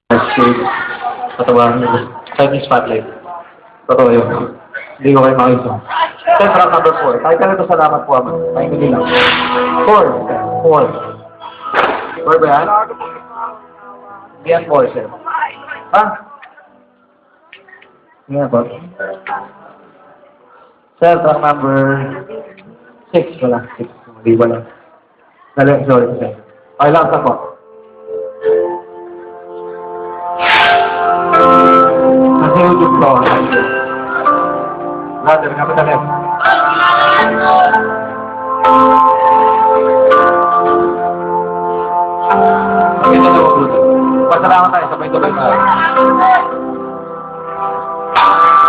Shade. Patawaran nyo. Chinese spotlight. Totoo yun. Hindi ko kayo makita. Central number 4. Kahit ka nito salamat po ako. Ay, hindi lang. 4. 4. 4 ba yan? Hindi yan 4, sir. Ha? Hindi yan 4. Sir, track number 6 wala. 6. Hindi wala. Sorry, sir. Okay lang sa po. Nasa YouTube ko. Brother, kapitalim. Ito na po, brother. Pasalamat tayo, sabay-sabay tayo.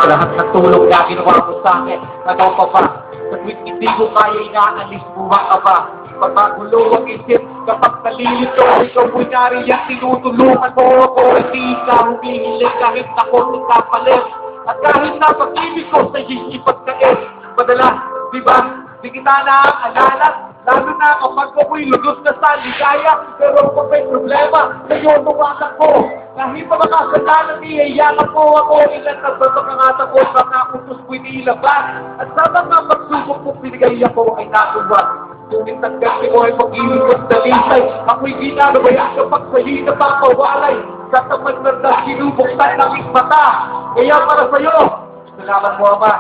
Sa lahat ng tulong na kinuha mo sa akin, nagaw pa ba? Sa tuwing hindi ko kaya inaalis, buha ka ba? Pagkagulo ang isip, kapag nalilito, ikaw kunyari yan, tinutulungan mo ako. Hindi ka humihilig kahit ako nagkapalit. At kahit na pag-ibig ko sa ipagkait, madala, di ba? Di kita naaalala, lalo na kapag ako'y lugos na sa ligaya. Pero kung may problema, sa'yo tumakas ko. Kahit pa makasalanan, iyayakan mo ako. Ilan na ba makangata ko, baka utos ko'y nilabas. At sa mga pagsubok kong binigay ako ay nagawa. Ngunit ang gabi ko ay mag-ilig at dalisay. Ako'y ginagabayan kapag sa'yo na papawalay. Sa tamad na na sinubuksan ng mata. Kaya para sa'yo, salamat mo, Ama.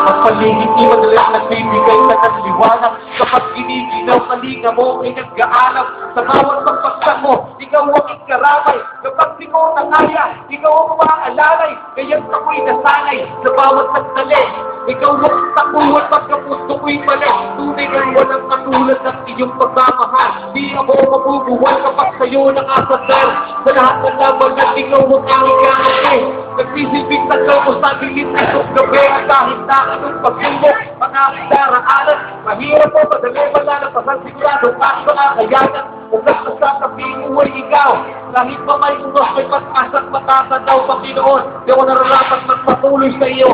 Ang paligid di madalas nagbibigay ka ng liwanag. Kapag giniginaw kalinga mo ay nag-aanap. Sa bawat pagpaksan mo, ikaw ang ikaramay. Kapag di mo na kaya, ikaw ang umaalalay. Kaya't ako'y nasanay sa bawat sandali. Ikaw ang takuhan pagkapusto ko'y mali. Tunay kang walang katulad ng iyong pagmamahal. Di ako mabubuhay kapag sa'yo nakasasal. Sa lahat ng laban at ikaw ang aming kaangay. Nagsisilbing taglaw ko sa gilid na itong gabi. At kahit na anong pagsubok, mga daraanan. Mahirap po, madali malalapasan. Sigurado ka sa mga kayanan. Kung nagpasang kaping uway ikaw. Kahit pa may unos, may pag-asang matatanaw, Panginoon. Di ako nararapat magpatuloy sa iyo.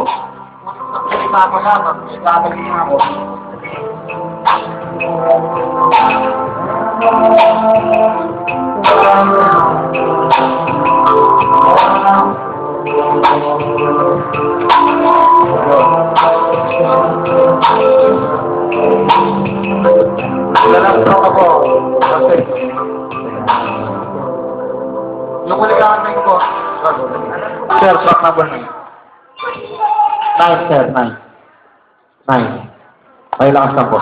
Magsalita ko lamang, gagawin ako. Salamat ako. Yung uligahan ko. Sir, track number 9. 9, sir, 9. 9. May lakas na po.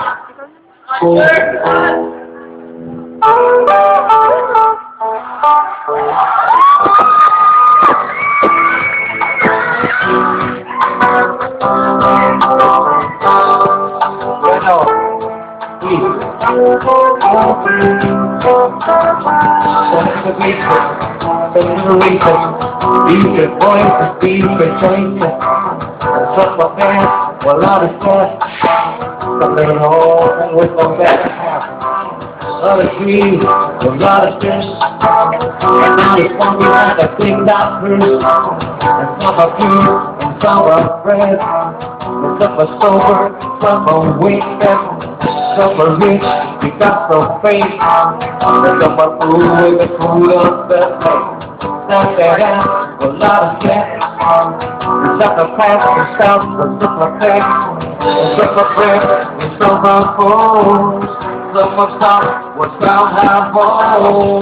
Bueno, please. Secret voices, secret choices. Suck my pants, well, a lot of stress. Something wrong with my back. Other trees, a lot of stress. And now it's funky like a big doctor. And some are good, and some are fresh. And some are sober, some are wicked. Some are rich, we got so fake. And some are fool with the food of the place. Not that a lot of gas. It's like a pack of stuff, it's just a pack. It's just a breath, it's so much food. So much stuff, what's found at home.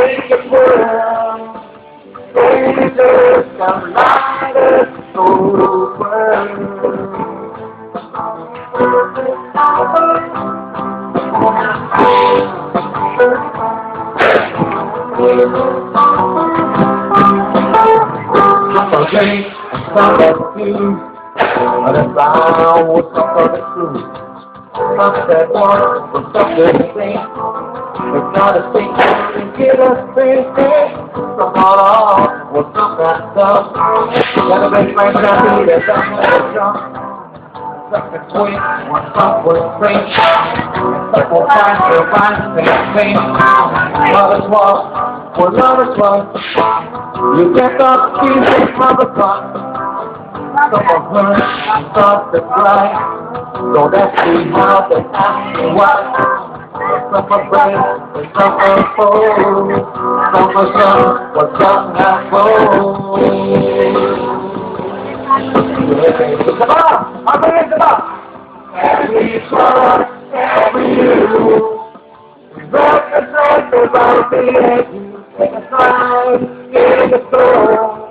Make it work. Baby, there's some light that's over. say, some that do, but the sound was some of the truth. Some that want was some that think, it's not a thing to get us thinking. Some all was some that stuff. Gotta make my happy, there's something that's wrong. Something sweet, one cup was free. Some will find their mind, they think. Love is love, for love is love. You get up, Jesus, mother son. Some of her, some to cry. So that's the how they ask me why. Some are brave, and some are bold. Some are young, but some are bold. Come on! Come on! Every song, every you. Represent about the edge. Take a sign, get a throne.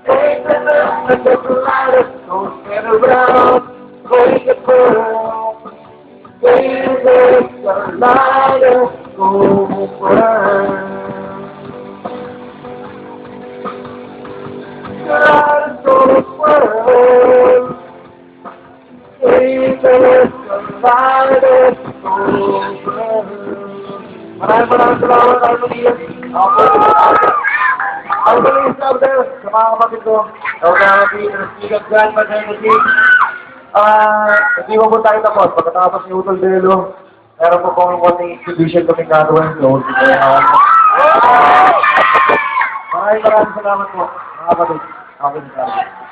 Take the left and take the right, don't stand around. Take a throne. Take the light, go burn. God is gonna burn. Take the light, go burn. Maraming salamat sa mga Ang galing sa order, sa mga kapatid ko. Sigat Grandma Energy. Hindi mo po tayo tapos. Pagkatapos ni Utol Delo, meron po kong konting exhibition kaming gagawin. Maraming salamat po, mga kapatid.